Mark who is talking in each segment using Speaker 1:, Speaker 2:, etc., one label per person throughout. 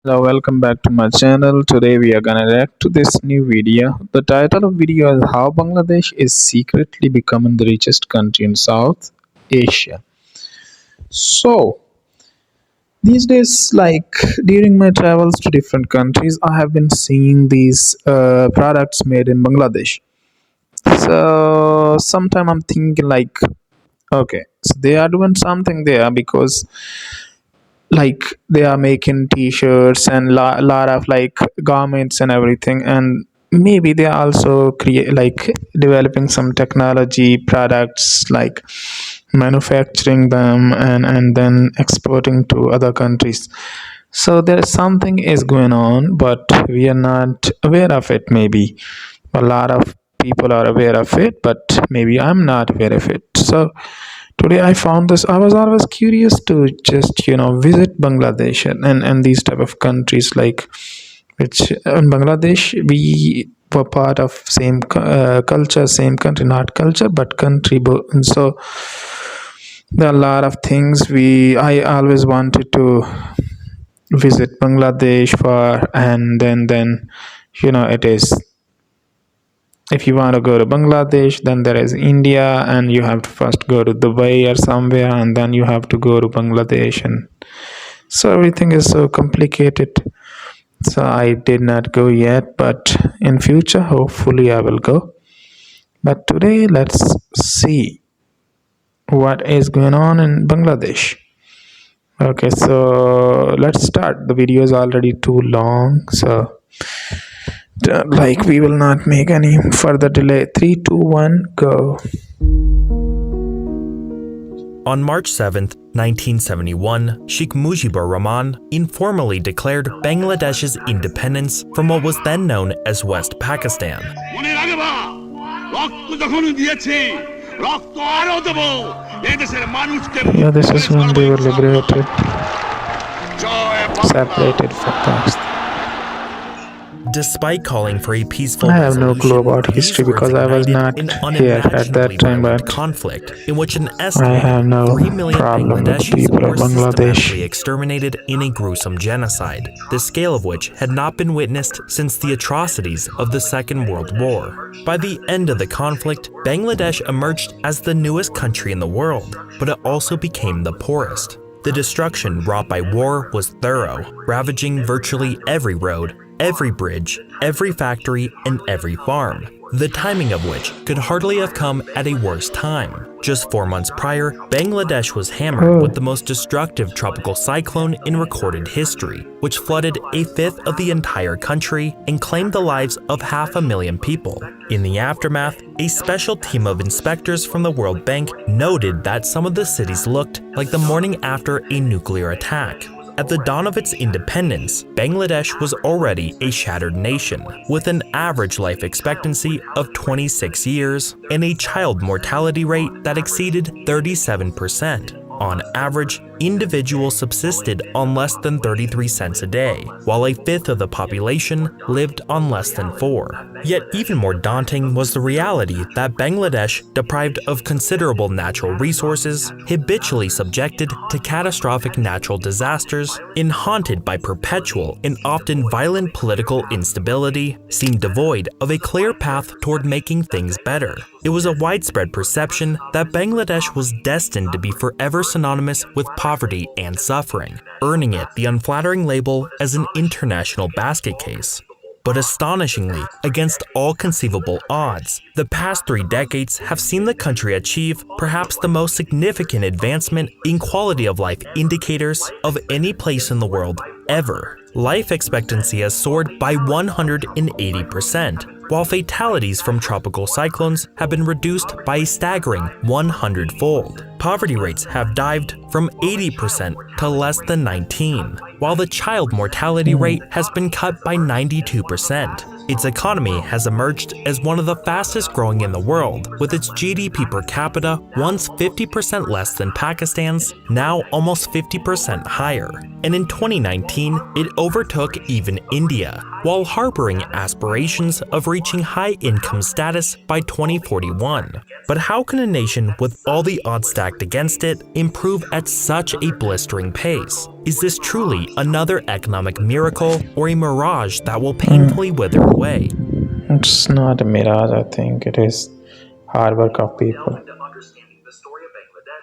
Speaker 1: Hello, welcome back to my channel. Today we are gonna react to this new video. The title of video is How Bangladesh is Secretly Becoming the Richest Country in South Asia. So these days, like during my travels to different countries, I have been seeing these products made in Bangladesh. So sometime I'm thinking like, okay, so they are doing something there because like they are making t-shirts and lot of like garments and everything, and maybe they are also create like developing some technology products, like manufacturing them and then exporting to other countries. So there is something is going on, but we are not aware of it. Maybe a lot of people are aware of it, but maybe I'm not aware of it. So today I found this. I was always curious to just visit Bangladesh and these type of countries, like which in Bangladesh we were part of same culture, same country, not culture but country. And so there are a lot of things we I always wanted to visit Bangladesh for, and then it is, if you want to go to Bangladesh, then there is India, and you have to first go to Dubai or somewhere, and then you have to go to Bangladesh. And so everything is so complicated. So I did not go yet, but in future hopefully I will go. But today let's see what is going on in Bangladesh. Okay, so let's start. The video is already too long, so like we will not make any further delay. 3 2 1 go.
Speaker 2: On March 7, 1971, Sheikh Mujibur Rahman informally declared Bangladesh's independence from what was then known as West Pakistan.
Speaker 1: Yeah, this is when they were liberated, separated from Pakistan.
Speaker 2: Despite calling for a peaceful
Speaker 1: I have no clue
Speaker 2: resolution,
Speaker 1: about
Speaker 2: these
Speaker 1: history
Speaker 2: words
Speaker 1: because I was
Speaker 2: ignited
Speaker 1: not
Speaker 2: an
Speaker 1: here at that
Speaker 2: unimaginably
Speaker 1: time,
Speaker 2: violent
Speaker 1: but
Speaker 2: conflict in which an
Speaker 1: I
Speaker 2: estimated
Speaker 1: have no
Speaker 2: 3 million
Speaker 1: problem with the
Speaker 2: Bangladeshis
Speaker 1: people
Speaker 2: were
Speaker 1: of Bangladesh.
Speaker 2: systematically exterminated in a gruesome genocide, the scale of which had not been witnessed since the atrocities of the Second World War. By the end of the conflict, Bangladesh emerged as the newest country in the world, but it also became the poorest. The destruction wrought by war was thorough, ravaging virtually every road, every bridge, every factory, and every farm, the timing of which could hardly have come at a worse time. Just 4 months prior, Bangladesh was hammered with the most destructive tropical cyclone in recorded history, which flooded a fifth of the entire country and claimed the lives of 500,000 people. In the aftermath, a special team of inspectors from the World Bank noted that some of the cities looked like the morning after a nuclear attack. At the dawn of its independence, Bangladesh was already a shattered nation, with an average life expectancy of 26 years and a child mortality rate that exceeded 37%. On average, individuals subsisted on less than 33 cents a day, while a fifth of the population lived on less than 4. Yet even more daunting was the reality that Bangladesh, deprived of considerable natural resources, habitually subjected to catastrophic natural disasters, and haunted by perpetual and often violent political instability, seemed devoid of a clear path toward making things better. It was a widespread perception that Bangladesh was destined to be forever synonymous with poverty and suffering, earning it the unflattering label as an international basket case. But astonishingly, against all conceivable odds, the past 3 decades have seen the country achieve perhaps the most significant advancement in quality of life indicators of any place in the world ever. Life expectancy has soared by 180%, while fatalities from tropical cyclones have been reduced by a staggering 100-fold. Poverty rates have dived from 80% to less than 19, while the child mortality rate has been cut by 92%. Its economy has emerged as one of the fastest growing in the world, with its GDP per capita once 50% less than Pakistan's, now almost 50% higher. And in 2019, it overtook even India, while harboring aspirations of reaching high income status by 2041. But how can a nation with all the odds stacked act against it improve at such a blistering pace? Is this truly another economic miracle or a mirage that will painfully wither away?
Speaker 1: It's not a mirage, I think. It is hard work of people.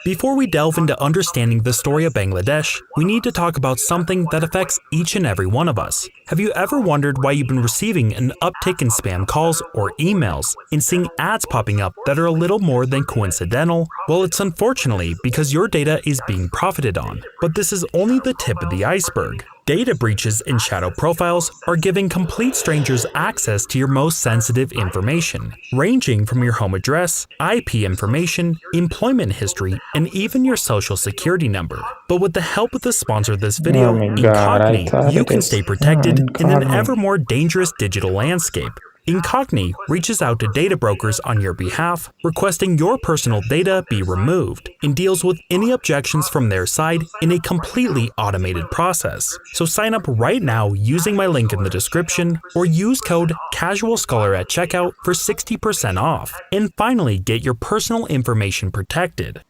Speaker 2: Before we delve into understanding the story of Bangladesh, we need to talk about something that affects each and every one of us. Have you ever wondered why you've been receiving an uptick in spam calls or emails and seeing ads popping up that are a little more than coincidental? Well, it's unfortunately because your data is being profited on. But this is only the tip of the iceberg. Data breaches and shadow profiles are giving complete strangers access to your most sensitive information, ranging from your home address, IP information, employment history, and even your social security number. But with the help of the sponsor of this video,
Speaker 1: Oh my God, I
Speaker 2: Incogni,
Speaker 1: thought
Speaker 2: you
Speaker 1: it
Speaker 2: can
Speaker 1: is-
Speaker 2: stay protected in an
Speaker 1: Incogni.
Speaker 2: ever more dangerous digital landscape. Incogni reaches out to data brokers on your behalf, requesting your personal data be removed, and deals with any objections from their side in a completely automated process. So sign up right now using my link in the description, or use code CASUALSCHOLAR at checkout for 60% off, and finally get your personal information protected.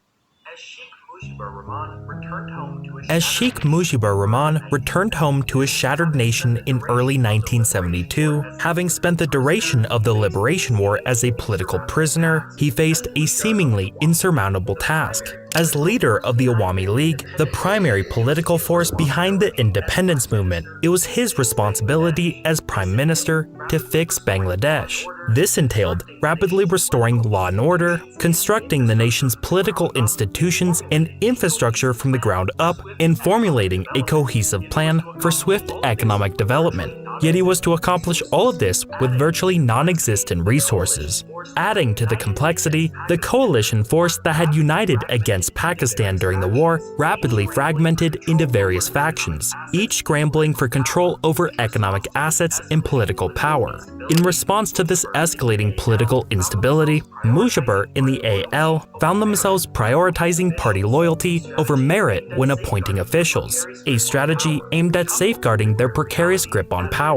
Speaker 2: As Sheikh Mujibur Rahman returned home to his shattered nation in early 1972, having spent the duration of the Liberation War as a political prisoner, he faced a seemingly insurmountable task. As leader of the Awami League, the primary political force behind the independence movement, it was his responsibility as prime minister to fix Bangladesh. This entailed rapidly restoring law and order, constructing the nation's political institutions and infrastructure from the ground up, and formulating a cohesive plan for swift economic development. Yet he was to accomplish all of this with virtually non-existent resources. Adding to the complexity, the coalition force that had united against Pakistan during the war rapidly fragmented into various factions, each scrambling for control over economic assets and political power. In response to this escalating political instability, Mujibur and the AL found themselves prioritizing party loyalty over merit when appointing officials, a strategy aimed at safeguarding their precarious grip on power.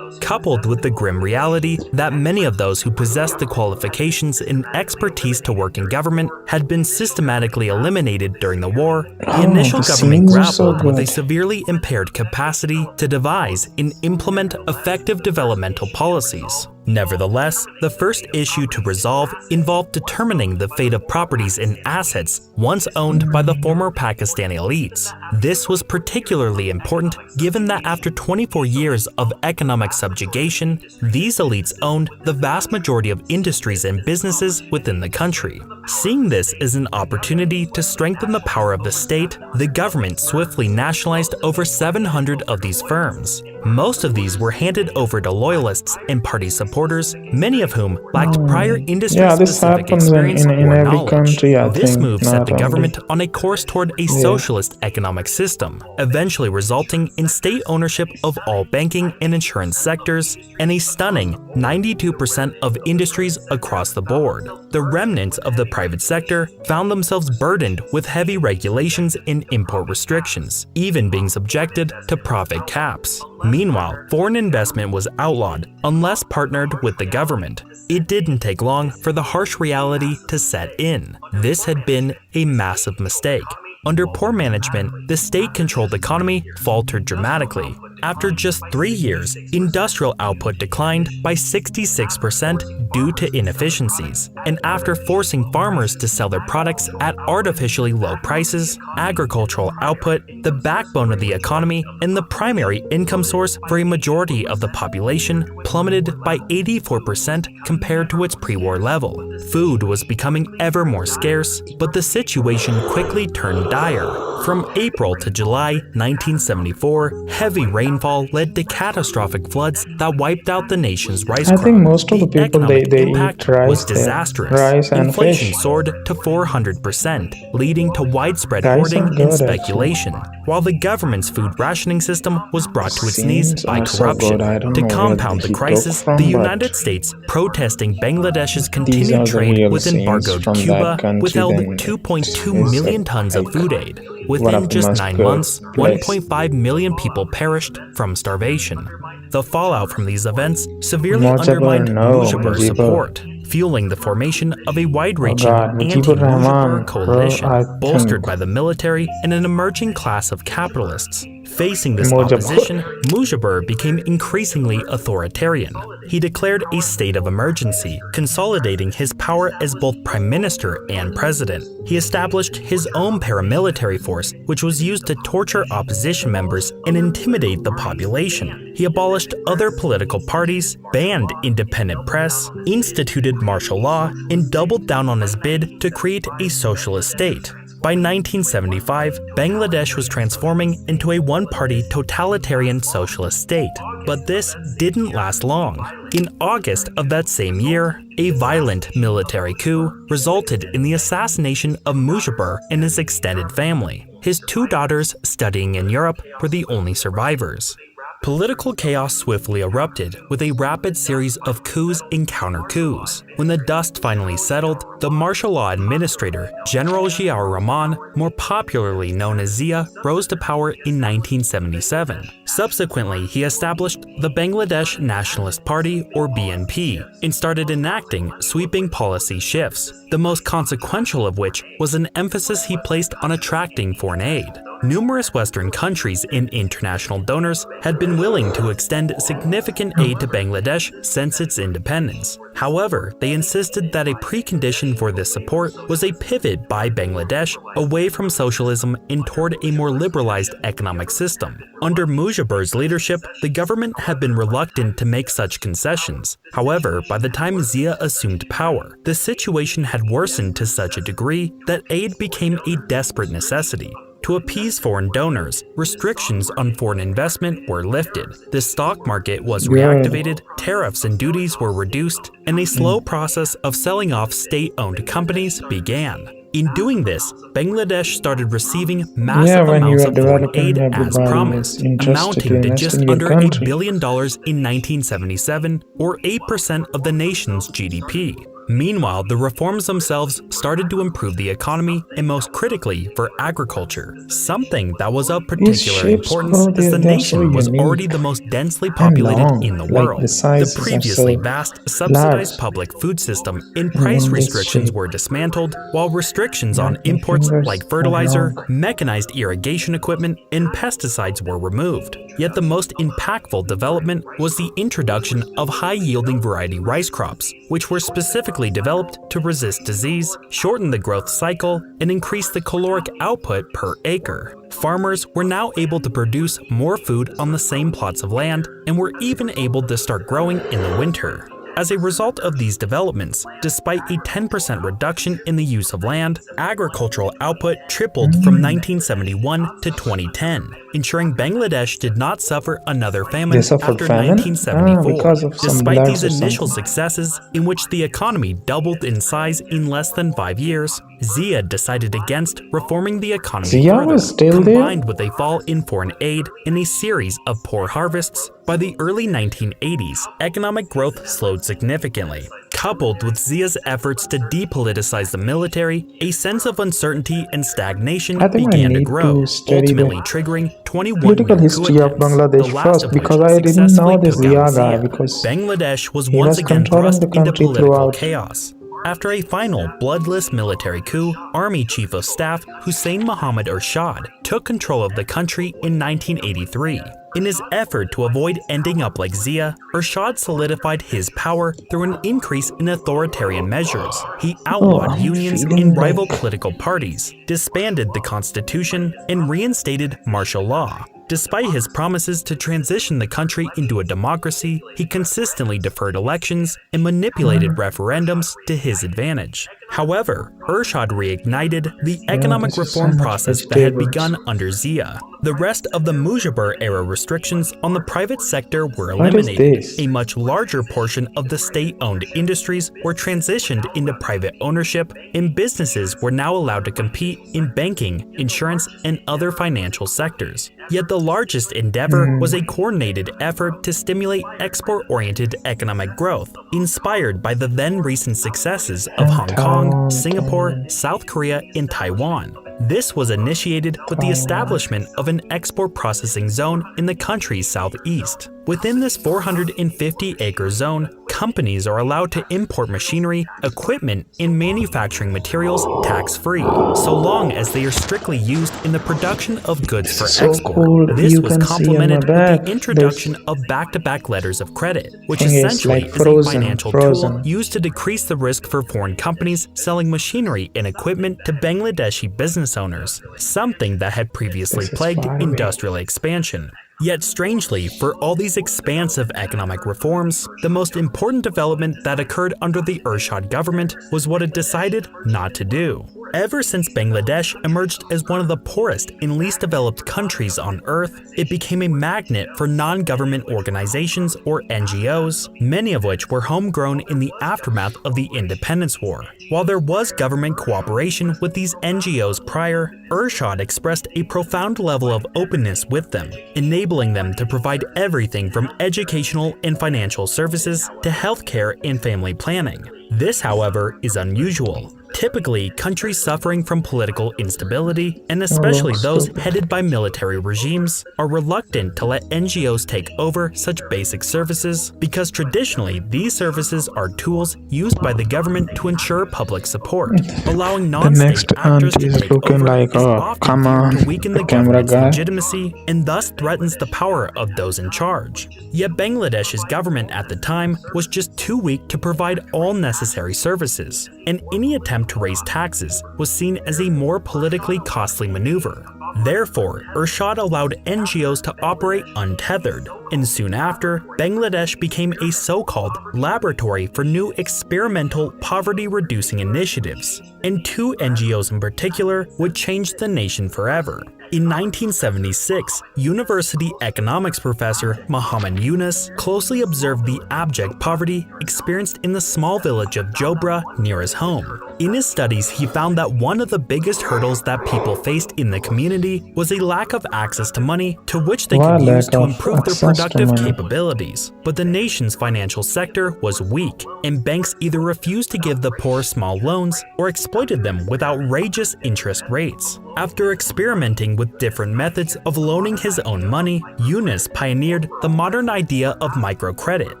Speaker 2: Coupled with the grim reality that many of those who possessed the qualifications and expertise to work in government had been systematically eliminated during the war, the initial
Speaker 1: the
Speaker 2: government
Speaker 1: scenes are so
Speaker 2: grappled with a
Speaker 1: good.
Speaker 2: severely impaired capacity to devise and implement effective developmental policies. Nevertheless, the first issue to resolve involved determining the fate of properties and assets once owned by the former Pakistani elites. This was particularly important given that after 24 years of economic subjugation, these elites owned the vast majority of industries and businesses within the country. Seeing this as an opportunity to strengthen the power of the state, the government swiftly nationalized over 700 of these firms. Most of these were handed over to loyalists and party supporters, many of whom lacked prior
Speaker 1: this
Speaker 2: industry-specific
Speaker 1: happens
Speaker 2: experience
Speaker 1: in
Speaker 2: or
Speaker 1: every
Speaker 2: knowledge.
Speaker 1: country, I
Speaker 2: This
Speaker 1: think,
Speaker 2: move set
Speaker 1: not
Speaker 2: the
Speaker 1: only-
Speaker 2: government on a course toward a socialist economic system, eventually resulting in state ownership of all banking and insurance sectors, and a stunning 92% of industries across the board. The remnants of the private sector found themselves burdened with heavy regulations and import restrictions, even being subjected to profit caps. Meanwhile, foreign investment was outlawed unless partnered with the government. It didn't take long for the harsh reality to set in. This had been a massive mistake. Under poor management, the state-controlled economy faltered dramatically. After just 3 years, industrial output declined by 66% due to inefficiencies. And after forcing farmers to sell their products at artificially low prices, agricultural output, the backbone of the economy, and the primary income source for a majority of the population, plummeted by 84% compared to its pre-war level. Food was becoming ever more scarce, but the situation quickly turned dire. From April to July 1974, heavy rainfall led to catastrophic floods that wiped out the nation's rice crop.
Speaker 1: I think most of the people,
Speaker 2: economic
Speaker 1: they
Speaker 2: impact
Speaker 1: eat rice
Speaker 2: was
Speaker 1: there.
Speaker 2: disastrous.
Speaker 1: Rice and
Speaker 2: Inflation
Speaker 1: fish.
Speaker 2: soared to 400%, leading to widespread
Speaker 1: Rice are
Speaker 2: hoarding
Speaker 1: good,
Speaker 2: and
Speaker 1: actually.
Speaker 2: speculation, while the government's food rationing system was brought to its knees
Speaker 1: Scenes
Speaker 2: by
Speaker 1: are so
Speaker 2: corruption.
Speaker 1: good. I don't
Speaker 2: To
Speaker 1: know where
Speaker 2: compound
Speaker 1: did
Speaker 2: the
Speaker 1: he go
Speaker 2: crisis,
Speaker 1: from,
Speaker 2: the
Speaker 1: but
Speaker 2: United States, protesting Bangladesh's
Speaker 1: these are
Speaker 2: continued
Speaker 1: the
Speaker 2: trade
Speaker 1: real
Speaker 2: with
Speaker 1: scenes
Speaker 2: embargoed
Speaker 1: from
Speaker 2: Cuba,
Speaker 1: that country.
Speaker 2: withheld
Speaker 1: Then
Speaker 2: 2.2
Speaker 1: it's
Speaker 2: million tons of
Speaker 1: like
Speaker 2: food aid.
Speaker 1: one
Speaker 2: Within
Speaker 1: of the
Speaker 2: just
Speaker 1: most
Speaker 2: 9
Speaker 1: good
Speaker 2: months,
Speaker 1: place.
Speaker 2: 1.5 million people perished from starvation. The fallout from these events severely
Speaker 1: Mujibur,
Speaker 2: undermined
Speaker 1: no,
Speaker 2: Mujibur's
Speaker 1: Mujibur.
Speaker 2: support, fueling the formation of a wide-reaching
Speaker 1: God, Mujibur
Speaker 2: anti-Mujibur
Speaker 1: Rahman,
Speaker 2: coalition,
Speaker 1: I
Speaker 2: bolstered
Speaker 1: think.
Speaker 2: by the military and an emerging class of capitalists. Facing this
Speaker 1: Mujibur.
Speaker 2: opposition, Mujibur became increasingly authoritarian. He declared a state of emergency, consolidating his power as both prime minister and president. He established his own paramilitary force, which was used to torture opposition members and intimidate the population. He abolished other political parties, banned independent press, instituted martial law, and doubled down on his bid to create a socialist state. By 1975, Bangladesh was transforming into a one-party totalitarian socialist state. But this didn't last long. In August of that same year, a violent military coup resulted in the assassination of Mujibur and his extended family. His two daughters studying in Europe were the only survivors. Political chaos swiftly erupted with a rapid series of coups and counter-coups. When the dust finally settled, the martial law administrator, General Ziaur Rahman, more popularly known as Zia, rose to power in 1977. Subsequently, he established the Bangladesh Nationalist Party, or BNP, and started enacting sweeping policy shifts, the most consequential of which was an emphasis he placed on attracting foreign aid. Numerous Western countries and international donors had been willing to extend significant aid to Bangladesh since its independence. However, they insisted that a precondition for this support was a pivot by Bangladesh away from socialism and toward a more liberalized economic system. Under Mujibur's leadership, the government had been reluctant to make such concessions. However, by the time Zia assumed power, the situation had worsened to such a degree that aid became a desperate necessity. To appease foreign donors, restrictions on foreign investment were lifted, the stock market was reactivated, tariffs and duties were reduced, and a slow process of selling off state-owned companies began. In doing this, Bangladesh started receiving massive amounts of foreign aid as promised, amounting to just under $1 billion in 1977, or 8% of the nation's GDP. Meanwhile, the reforms themselves started to improve the economy and most critically for agriculture, something that was of particular importance as the nation was already the most densely populated in the world. The previously vast subsidized public food system and price restrictions were dismantled, while restrictions on imports like fertilizer, mechanized irrigation equipment, and pesticides were removed. Yet the most impactful development was the introduction of high-yielding variety rice crops, which were specifically developed to resist disease, shorten the growth cycle, and increase the caloric output per acre. Farmers were now able to produce more food on the same plots of land and were even able to start growing in the winter. As a result of these developments, despite a 10% reduction in the use of land, agricultural output tripled from 1971 to 2010, ensuring Bangladesh did not suffer another famine after 1974. Despite these initial successes, in which the economy doubled in size in less than 5 years, Zia decided against reforming the economy further, combined with a fall in foreign aid and a series of poor harvests. By the early 1980s, economic growth slowed significantly. Coupled with Zia's efforts to depoliticize the military, a sense of uncertainty and stagnation began to grow, ultimately triggering 21
Speaker 1: political history of Bangladesh first, because I didn't know this Zia guy, because
Speaker 2: Bangladesh was
Speaker 1: he
Speaker 2: once
Speaker 1: was
Speaker 2: again
Speaker 1: controlling
Speaker 2: thrust
Speaker 1: the
Speaker 2: into
Speaker 1: country
Speaker 2: political
Speaker 1: throughout.
Speaker 2: chaos. After a final bloodless military coup, Army Chief of Staff Hussein Mohammad Ershad took control of the country in 1983. In his effort to avoid ending up like Zia, Ershad solidified his power through an increase in authoritarian measures. He outlawed unions and rival political parties, disbanded the constitution, and reinstated martial law. Despite his promises to transition the country into a democracy, he consistently deferred elections and manipulated referendums to his advantage. However, Ershad reignited the economic reform process that had begun under Zia. The rest of the Mujibur-era restrictions on the private sector were eliminated. A much larger portion of the state-owned industries were transitioned into private ownership, and businesses were now allowed to compete in banking, insurance, and other financial sectors. Yet the largest endeavor was a coordinated effort to stimulate export-oriented economic growth, inspired by the then recent successes of Hong Kong, Singapore, South Korea, and Taiwan. This was initiated with the establishment of an export processing zone in the country's southeast. Within this 450-acre zone, companies are allowed to import machinery, equipment, and manufacturing materials tax-free, so long as they are strictly used in the production of goods for
Speaker 1: So
Speaker 2: export.
Speaker 1: cool.
Speaker 2: This
Speaker 1: You
Speaker 2: was
Speaker 1: can see on my
Speaker 2: complemented with
Speaker 1: back.
Speaker 2: the introduction
Speaker 1: This
Speaker 2: of back-to-back letters of credit, which
Speaker 1: thing is
Speaker 2: essentially
Speaker 1: like
Speaker 2: is a
Speaker 1: frozen.
Speaker 2: financial tool used to decrease the risk for foreign companies selling machinery and equipment to Bangladeshi business owners, something that had previously
Speaker 1: This is
Speaker 2: plagued
Speaker 1: far away.
Speaker 2: industrial expansion. Yet strangely, for all these expansive economic reforms, the most important development that occurred under the Ershad government was what it decided not to do. Ever since Bangladesh emerged as one of the poorest and least developed countries on Earth, it became a magnet for non-government organizations or NGOs, many of which were homegrown in the aftermath of the Independence War. While there was government cooperation with these NGOs prior, Ershad expressed a profound level of openness with them, enabling them to provide everything from educational and financial services to healthcare and family planning. This, however, is unusual. Typically, countries suffering from political instability, and especially those headed by military regimes, are reluctant to let NGOs take over such basic services because traditionally these services are tools used by the government to ensure public support. Allowing non-state
Speaker 1: next
Speaker 2: actors
Speaker 1: aunt
Speaker 2: to
Speaker 1: is
Speaker 2: take
Speaker 1: looking
Speaker 2: over
Speaker 1: like,
Speaker 2: is
Speaker 1: oh,
Speaker 2: often
Speaker 1: come
Speaker 2: viewed
Speaker 1: on,
Speaker 2: to weaken
Speaker 1: the
Speaker 2: the
Speaker 1: camera
Speaker 2: government's
Speaker 1: guy.
Speaker 2: legitimacy and thus threatens the power of those in charge. Yet Bangladesh's government at the time was just too weak to provide all necessary services, and any attempt to raise taxes was seen as a more politically costly maneuver. Therefore, Ershad allowed NGOs to operate untethered, and soon after, Bangladesh became a so-called laboratory for new experimental poverty-reducing initiatives, and two NGOs in particular would change the nation forever. In 1976, university economics professor Muhammad Yunus closely observed the abject poverty experienced in the small village of Jobra near his home. In his studies, he found that one of the biggest hurdles that people faced in the community was a lack of access to money to which they could use to improve their productive capabilities. But the nation's financial sector was weak, and banks either refused to give the poor small loans or exploited them with outrageous interest rates. After experimenting with different methods of loaning his own money, Yunus pioneered the modern idea of microcredit.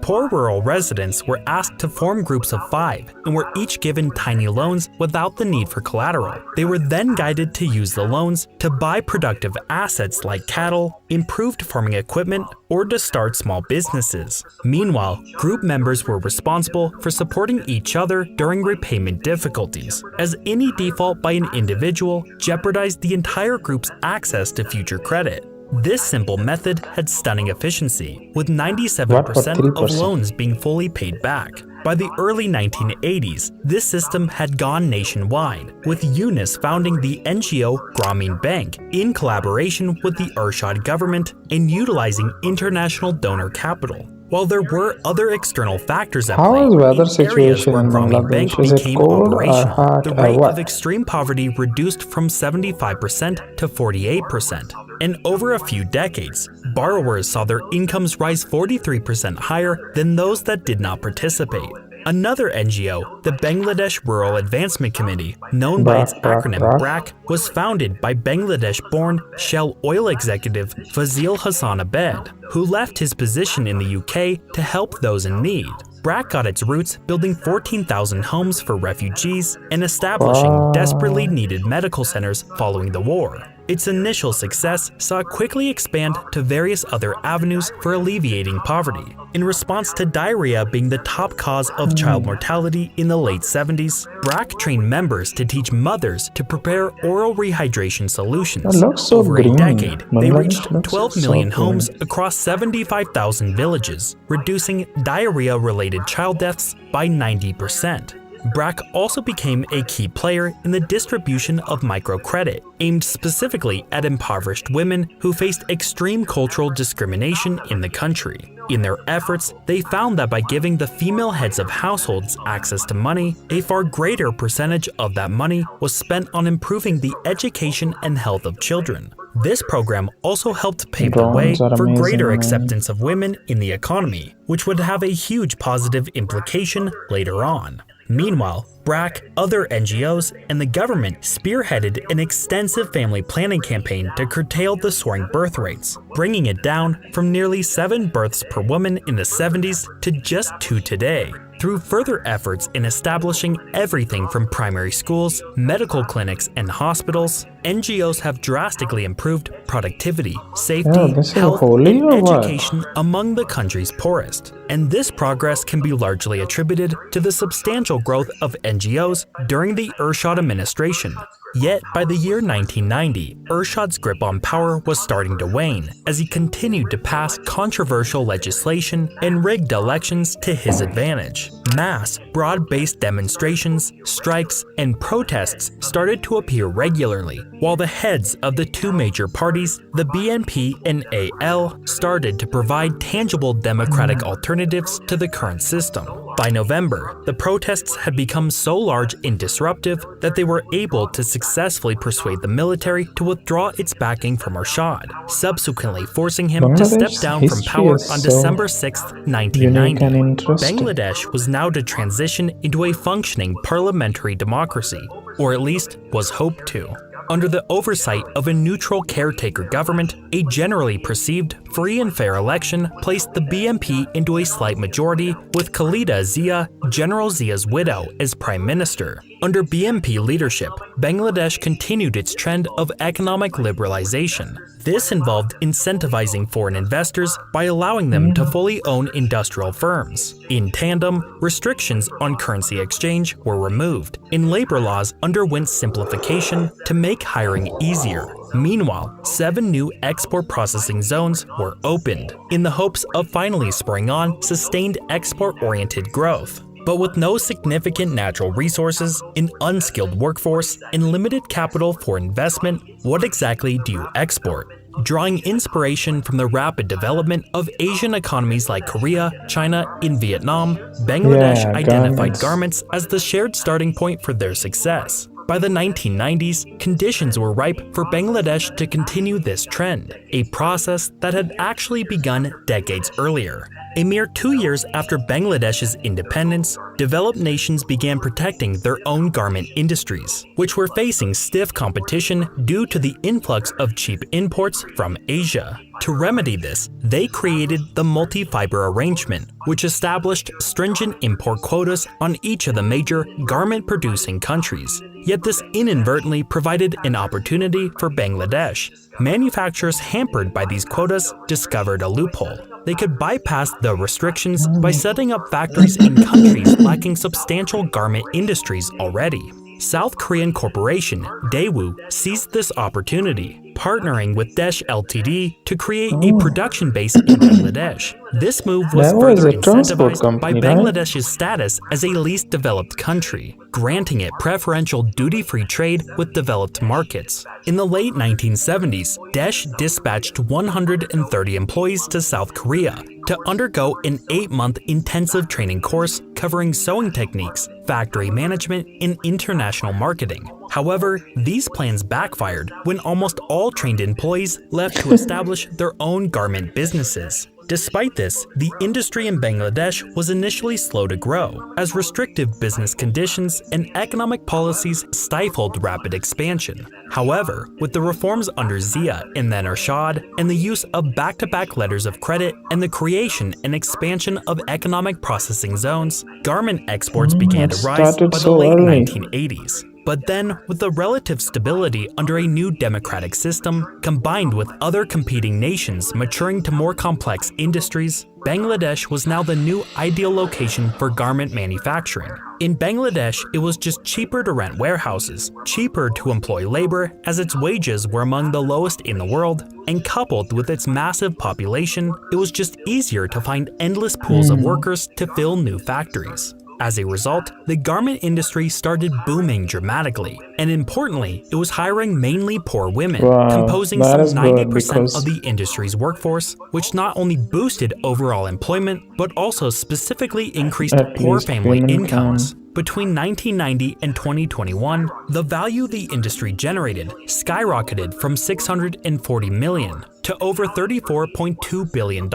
Speaker 2: Poor rural residents were asked to form groups of 5 and were each given tiny loans without the need for collateral. They were then guided to use the loans to buy productive assets like cattle, improved farming equipment, or to start small businesses. Meanwhile, group members were responsible for supporting each other during repayment difficulties, as any default by an individual jeopardized the entire group's access to future credit. This simple method had stunning efficiency, with 97% of loans being fully paid back. By the early 1980s, this system had gone nationwide, with Yunus founding the NGO Grameen Bank in collaboration with the Ershad government and utilizing international donor capital. While there were other external factors at play,
Speaker 1: How is weather
Speaker 2: in areas
Speaker 1: situation
Speaker 2: where
Speaker 1: in
Speaker 2: Grameen Bank
Speaker 1: Bangladesh? Is it
Speaker 2: became
Speaker 1: cold or
Speaker 2: operational,
Speaker 1: hot
Speaker 2: the
Speaker 1: or
Speaker 2: rate
Speaker 1: what?
Speaker 2: of extreme poverty reduced from 75% to 48%. And over a few decades, borrowers saw their incomes rise 43% higher than those that did not participate. Another NGO, the Bangladesh Rural Advancement Committee, known by its acronym BRAC, was founded by Bangladesh-born Shell oil executive Fazil Hassan Abed, who left his position in the UK to help those in need. BRAC got its roots building 14,000 homes for refugees and establishing desperately needed medical centers following the war. Its initial success saw it quickly expand to various other avenues for alleviating poverty. In response to diarrhea being the top cause of child mortality in the late 70s, BRAC trained members to teach mothers to prepare oral rehydration solutions. Over a decade, they reached 12 million homes across 75,000 villages, reducing diarrhea-related child deaths by 90%. BRAC also became a key player in the distribution of microcredit, aimed specifically at impoverished women who faced extreme cultural discrimination in the country. In their efforts, they found that by giving the female heads of households access to money, a far greater percentage of that money was spent on improving the education and health of children. This program also helped pave the way for greater acceptance of women in the economy, which would have a huge positive implication later on. Meanwhile, BRAC, other NGOs, and the government spearheaded an extensive family planning campaign to curtail the soaring birth rates, bringing it down from nearly 7 births per woman in the 70s to just 2 today. Through further efforts in establishing everything from primary schools, medical clinics, and hospitals, NGOs have drastically improved productivity, safety, health, and education among the country's poorest. And this progress can be largely attributed to the substantial growth of NGOs during the Ershad administration. Yet, by the year 1990, Ershad's grip on power was starting to wane as he continued to pass controversial legislation and rigged elections to his advantage. Mass, broad-based demonstrations, strikes, and protests started to appear regularly, while the heads of the 2 major parties, the BNP and AL, started to provide tangible democratic alternatives to the current system. By November, the protests had become so large and disruptive that they were able to successfully persuade the military to withdraw its backing from Ershad, subsequently forcing him to step down from power on December 6, 1990. Bangladesh was now to transition into a functioning parliamentary democracy, or at least was hoped to. Under the oversight of a neutral caretaker government, a generally perceived free and fair election placed the BNP into a slight majority with Khalida Zia, General Zia's widow, as prime minister. Under BNP leadership, Bangladesh continued its trend of economic liberalization. This involved incentivizing foreign investors by allowing them to fully own industrial firms. In tandem, restrictions on currency exchange were removed, and labor laws underwent simplification to make hiring easier. Meanwhile, 7 new export processing zones were opened, in the hopes of finally spurring on sustained export-oriented growth. But with no significant natural resources, an unskilled workforce, and limited capital for investment, what exactly do you export? Drawing inspiration from the rapid development of Asian economies like Korea, China, and Vietnam, Bangladesh identified garments as the shared starting point for their success. By the 1990s, conditions were ripe for Bangladesh to continue this trend, a process that had actually begun decades earlier. A mere 2 years after Bangladesh's independence, developed nations began protecting their own garment industries, which were facing stiff competition due to the influx of cheap imports from Asia. To remedy this, they created the multi-fiber arrangement, which established stringent import quotas on each of the major garment-producing countries. Yet this inadvertently provided an opportunity for Bangladesh. Manufacturers hampered by these quotas discovered a loophole. They could bypass the restrictions by setting up factories in countries lacking substantial garment industries already. South Korean corporation Daewoo seized this opportunity, partnering with Daesh Ltd to create a production base in Bangladesh. This move was further incentivized by Bangladesh's status as a least developed country, granting it preferential duty-free trade with developed markets. In the late 1970s, Daesh dispatched 130 employees to South Korea to undergo an 8-month intensive training course covering sewing techniques, factory management, and international marketing. However, these plans backfired when almost all trained employees left to establish their own garment businesses. Despite this, the industry in Bangladesh was initially slow to grow, as restrictive business conditions and economic policies stifled rapid expansion. However, with the reforms under Zia and then Ershad, and the use of back-to-back letters of credit and the creation and expansion of economic processing zones, garment exports began to rise by the late 1980s. But then, with the relative stability under a new democratic system, combined with other competing nations maturing to more complex industries, Bangladesh was now the new ideal location for garment manufacturing. In Bangladesh, it was just cheaper to rent warehouses, cheaper to employ labor as its wages were among the lowest in the world, and coupled with its massive population, it was just easier to find endless pools of workers to fill new factories. As a result, the garment industry started booming dramatically, And importantly, it was hiring mainly poor women,
Speaker 1: Wow,
Speaker 2: composing
Speaker 1: that
Speaker 2: some
Speaker 1: is good
Speaker 2: 90% of
Speaker 1: because
Speaker 2: the industry's workforce, which not only boosted overall employment, but also specifically increased
Speaker 1: at
Speaker 2: poor
Speaker 1: least
Speaker 2: family
Speaker 1: women
Speaker 2: incomes.
Speaker 1: can.
Speaker 2: Between 1990 and 2021, the value the industry generated skyrocketed from $640 million to over $34.2 billion,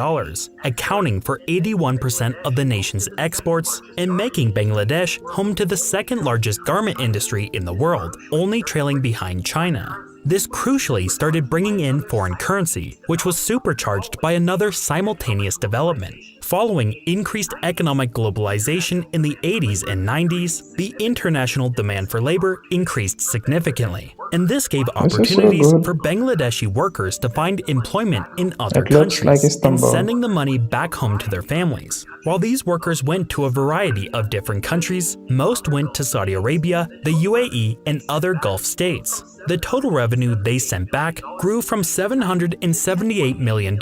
Speaker 2: accounting for 81% of the nation's exports and making Bangladesh home to the second largest garment industry in the world, only trailing behind China. This crucially started bringing in foreign currency, which was supercharged by another simultaneous development. Following increased economic globalization in the 80s and 90s, the international demand for labor increased significantly, and this gave
Speaker 1: This is so
Speaker 2: opportunities
Speaker 1: good.
Speaker 2: for Bangladeshi workers to find employment in other
Speaker 1: It looks like
Speaker 2: countries and
Speaker 1: Istanbul.
Speaker 2: sending the money back home to their families. While these workers went to a variety of different countries, most went to Saudi Arabia, the UAE, and other Gulf states. The total revenue they sent back grew from $778 million in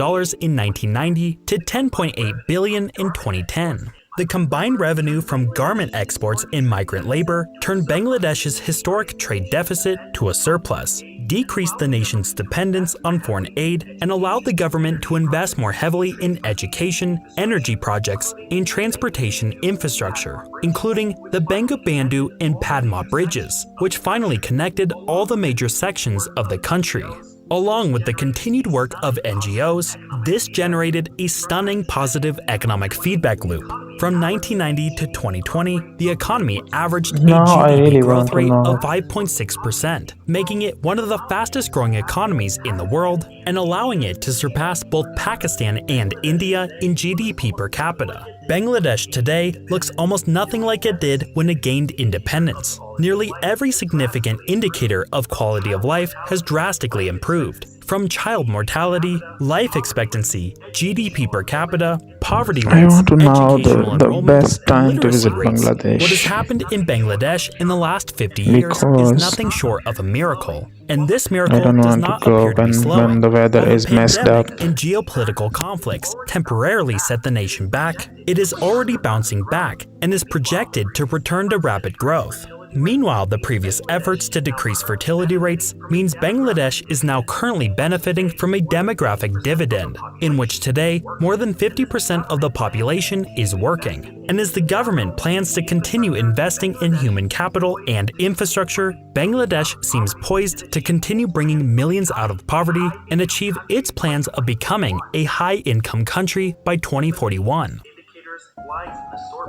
Speaker 2: 1990 to $10.8 billion in 2010. The combined revenue from garment exports and migrant labor turned Bangladesh's historic trade deficit to a surplus, decreased the nation's dependence on foreign aid, and allowed the government to invest more heavily in education, energy projects, and transportation infrastructure, including the Bangabandhu and Padma bridges, which finally connected all the major sections of the country. Along with the continued work of NGOs, this generated a stunning positive economic feedback loop. From 1990 to 2020, the economy averaged a
Speaker 1: Now I
Speaker 2: GDP
Speaker 1: really
Speaker 2: growth
Speaker 1: want to
Speaker 2: rate
Speaker 1: know.
Speaker 2: of 5.6%, making it one of the fastest growing economies in the world and allowing it to surpass both Pakistan and India in GDP per capita. Bangladesh today looks almost nothing like it did when it gained independence. Nearly every significant indicator of quality of life has drastically improved, from child mortality, life expectancy, GDP per capita, poverty
Speaker 1: I
Speaker 2: rates,
Speaker 1: want to know
Speaker 2: educational
Speaker 1: the
Speaker 2: enrollment,
Speaker 1: best
Speaker 2: and
Speaker 1: time to
Speaker 2: literacy
Speaker 1: visit
Speaker 2: rates. What has
Speaker 1: Bangladesh
Speaker 2: happened in Bangladesh in the last 50 years is
Speaker 1: because
Speaker 2: nothing short of a miracle, and this
Speaker 1: I
Speaker 2: miracle
Speaker 1: don't
Speaker 2: does
Speaker 1: want to
Speaker 2: not
Speaker 1: go
Speaker 2: appear to be
Speaker 1: when
Speaker 2: slowing.
Speaker 1: the weather
Speaker 2: While the
Speaker 1: is messed up.
Speaker 2: pandemic and geopolitical conflicts temporarily set the nation back, it is already bouncing back and is projected to return to rapid growth. Meanwhile, the previous efforts to decrease fertility rates means Bangladesh is now currently benefiting from a demographic dividend, in which today more than 50% of the population is working. And as the government plans to continue investing in human capital and infrastructure, Bangladesh seems poised to continue bringing millions out of poverty and achieve its plans of becoming a high-income country by 2041.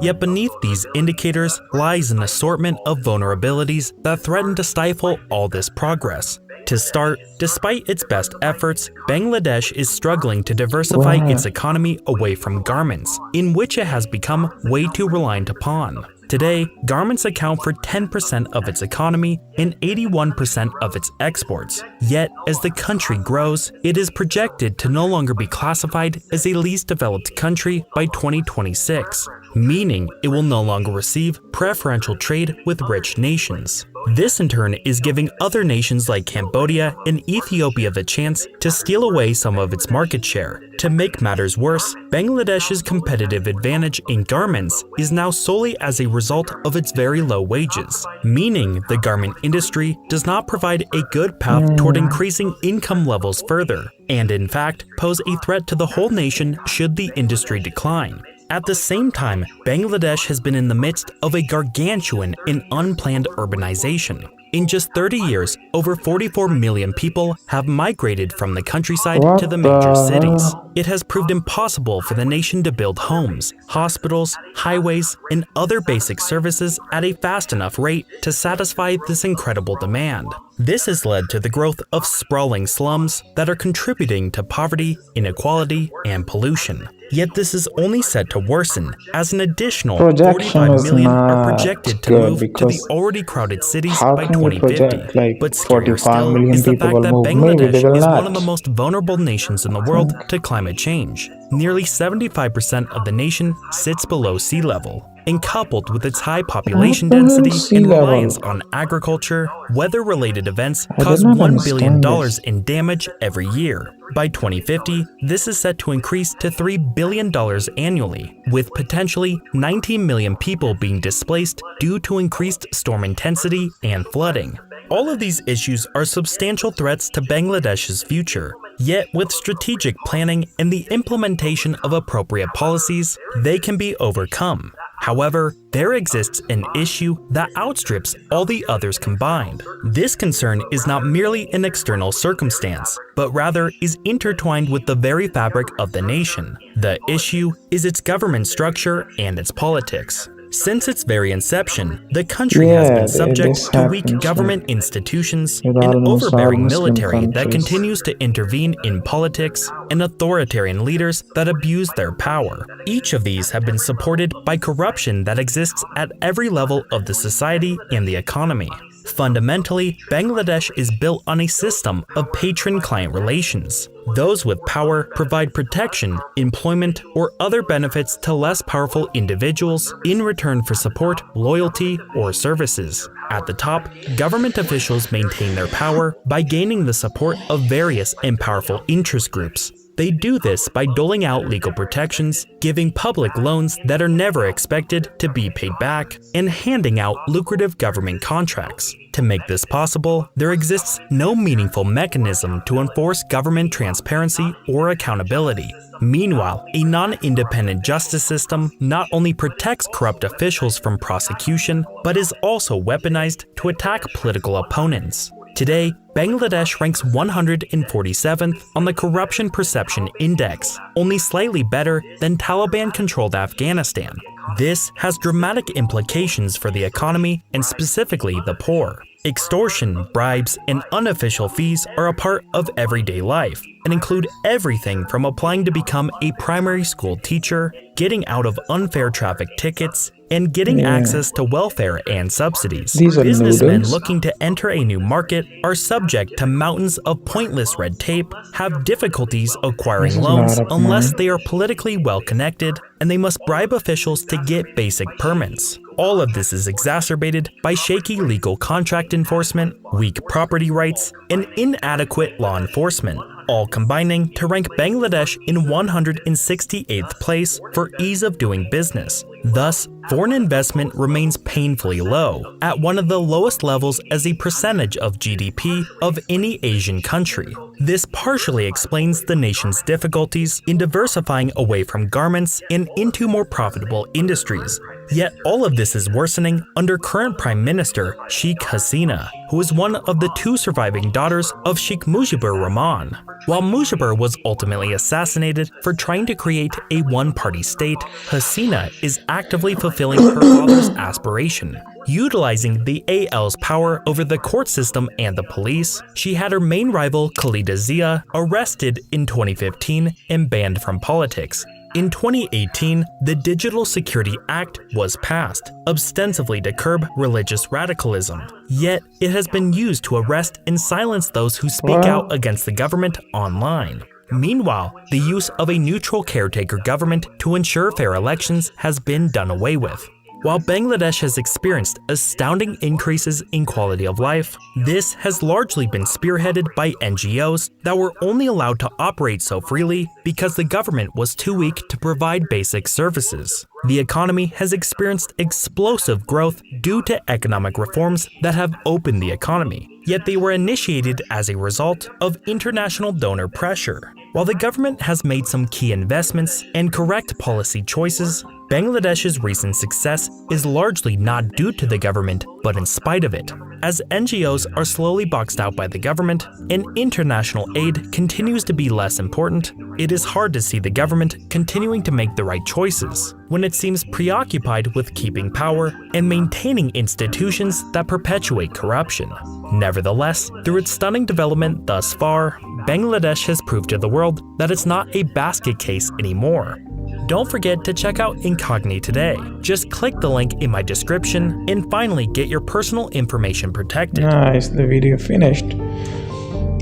Speaker 2: Yet beneath these indicators lies an assortment of vulnerabilities that threaten to stifle all this progress. To start, despite its best efforts, Bangladesh is struggling to diversify
Speaker 1: Wow.
Speaker 2: its economy away from garments, in which it has become way too reliant upon. Today, garments account for 10% of its economy and 81% of its exports. Yet, as the country grows, it is projected to no longer be classified as a least developed country by 2026, meaning it will no longer receive preferential trade with rich nations. This in turn is giving other nations like Cambodia and Ethiopia the chance to steal away some of its market share. To make matters worse, Bangladesh's competitive advantage in garments is now solely as a result of its very low wages, meaning the garment industry does not provide a good path toward increasing income levels further, and in fact pose a threat to the whole nation should the industry decline. At the same time, Bangladesh has been in the midst of a gargantuan and unplanned urbanization. In just 30 years, over 44 million people have migrated from the countryside to the major cities. It has proved impossible for the nation to build homes, hospitals, highways, and other basic services at a fast enough rate to satisfy this incredible demand. This has led to the growth of sprawling slums that are contributing to poverty, inequality, and pollution. Yet this is only set to worsen, as an additional
Speaker 1: Projection
Speaker 2: 45
Speaker 1: is
Speaker 2: million are
Speaker 1: not
Speaker 2: projected to
Speaker 1: good
Speaker 2: move to the
Speaker 1: because
Speaker 2: already crowded cities
Speaker 1: how
Speaker 2: by
Speaker 1: can you
Speaker 2: 2050.
Speaker 1: project like
Speaker 2: But scarier
Speaker 1: 45
Speaker 2: still
Speaker 1: million
Speaker 2: is the
Speaker 1: people
Speaker 2: fact
Speaker 1: will
Speaker 2: that
Speaker 1: move? Maybe they
Speaker 2: Bangladesh
Speaker 1: will
Speaker 2: is
Speaker 1: not.
Speaker 2: one of the most vulnerable nations in the world to climate change. Nearly 75% of the nation sits below sea level. And coupled with its high population
Speaker 1: What the hell
Speaker 2: density
Speaker 1: sea
Speaker 2: and
Speaker 1: level?
Speaker 2: reliance on agriculture, weather-related events
Speaker 1: I did
Speaker 2: cause
Speaker 1: not
Speaker 2: $1 billion
Speaker 1: understand this.
Speaker 2: in damage every year. By 2050, this is set to increase to $3 billion annually, with potentially 19 million people being displaced due to increased storm intensity and flooding. All of these issues are substantial threats to Bangladesh's future. Yet, with strategic planning and the implementation of appropriate policies, they can be overcome. However, there exists an issue that outstrips all the others combined. This concern is not merely an external circumstance, but rather is intertwined with the very fabric of the nation. The issue is its government structure and its politics. Since its very inception, the country has been
Speaker 1: Yeah,
Speaker 2: subject
Speaker 1: this
Speaker 2: to weak
Speaker 1: happens
Speaker 2: government institutions,
Speaker 1: with
Speaker 2: an
Speaker 1: almost all
Speaker 2: overbearing
Speaker 1: Muslim
Speaker 2: military that
Speaker 1: countries.
Speaker 2: continues to intervene in politics, and authoritarian leaders that abuse their power. Each of these have been supported by corruption that exists at every level of the society and the economy. Fundamentally, Bangladesh is built on a system of patron-client relations. Those with power provide protection, employment, or other benefits to less powerful individuals in return for support, loyalty, or services. At the top, government officials maintain their power by gaining the support of various and powerful interest groups. They do this by doling out legal protections, giving public loans that are never expected to be paid back, and handing out lucrative government contracts. To make this possible, there exists no meaningful mechanism to enforce government transparency or accountability. Meanwhile, a non-independent justice system not only protects corrupt officials from prosecution, but is also weaponized to attack political opponents. Today, Bangladesh ranks 147th on the Corruption Perception Index, only slightly better than Taliban-controlled Afghanistan. This has dramatic implications for the economy and specifically the poor. Extortion, bribes, and unofficial fees are a part of everyday life and include everything from applying to become a primary school teacher, getting out of unfair traffic tickets, and getting access to welfare and subsidies.
Speaker 1: These are
Speaker 2: Businessmen
Speaker 1: noodles.
Speaker 2: looking to enter a new market are subject to mountains of pointless red tape, have difficulties
Speaker 1: This
Speaker 2: acquiring
Speaker 1: is a
Speaker 2: loans
Speaker 1: lot of
Speaker 2: unless
Speaker 1: money.
Speaker 2: they are politically well connected, and they must bribe officials to get basic permits. All of this is exacerbated by shaky legal contract enforcement, weak property rights, and inadequate law enforcement, all combining to rank Bangladesh in 168th place for ease of doing business. Thus, foreign investment remains painfully low, at one of the lowest levels as a percentage of GDP of any Asian country. This partially explains the nation's difficulties in diversifying away from garments and into more profitable industries. Yet all of this is worsening under current Prime Minister Sheikh Hasina, who is one of the two surviving daughters of Sheikh Mujibur Rahman. While Mujibur was ultimately assassinated for trying to create a one-party state, Hasina is actively fulfilling her father's aspiration. Utilizing the AL's power over the court system and the police, she had her main rival Khalida Zia arrested in 2015 and banned from politics. In 2018, the Digital Security Act was passed, ostensibly to curb religious radicalism. Yet, it has been used to arrest and silence those who speak
Speaker 1: What?
Speaker 2: out against the government online. Meanwhile, the use of a neutral caretaker government to ensure fair elections has been done away with. While Bangladesh has experienced astounding increases in quality of life, this has largely been spearheaded by NGOs that were only allowed to operate so freely because the government was too weak to provide basic services. The economy has experienced explosive growth due to economic reforms that have opened the economy, yet they were initiated as a result of international donor pressure. While the government has made some key investments and correct policy choices, Bangladesh's recent success is largely not due to the government, but in spite of it. As NGOs are slowly boxed out by the government and international aid continues to be less important, it is hard to see the government continuing to make the right choices when it seems preoccupied with keeping power and maintaining institutions that perpetuate corruption. Nevertheless, through its stunning development thus far, Bangladesh has proved to the world that it's not a basket case anymore. Don't forget to check out Incogni today. Just click the link in my description and finally get your personal information protected.
Speaker 1: Nice, the video finished.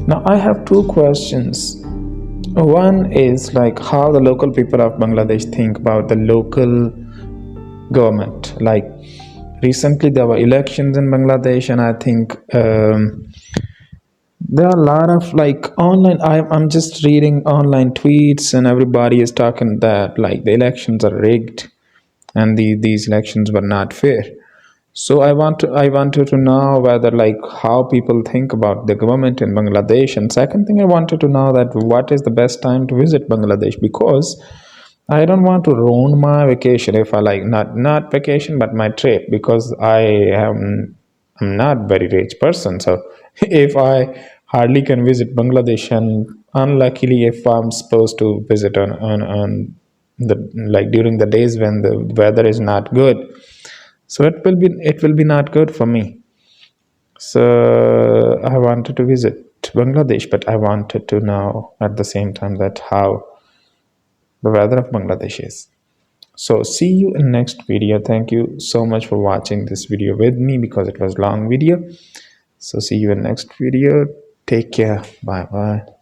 Speaker 1: Now I have two questions. One is like how the local people of Bangladesh think about the local government. Like recently there were elections in Bangladesh, and I think there are a lot of like online. I'm just reading online tweets, and everybody is talking that like the elections are rigged, and these elections were not fair. So I wanted to know whether, like, how people think about the government in Bangladesh. And second thing, I wanted to know that what is the best time to visit Bangladesh, because I don't want to ruin my vacation if I like, not vacation but my trip, because I'm not very rich person. So if I hardly can visit Bangladesh, and unluckily if I'm supposed to visit on the, like, during the days when the weather is not good, so it will be not good for me. So I wanted to visit Bangladesh, but I wanted to know at the same time that how the weather of Bangladesh is. So see you in next video. Thank you so much for watching this video with me, because it was long video. So see you in next video. Take care. Bye bye.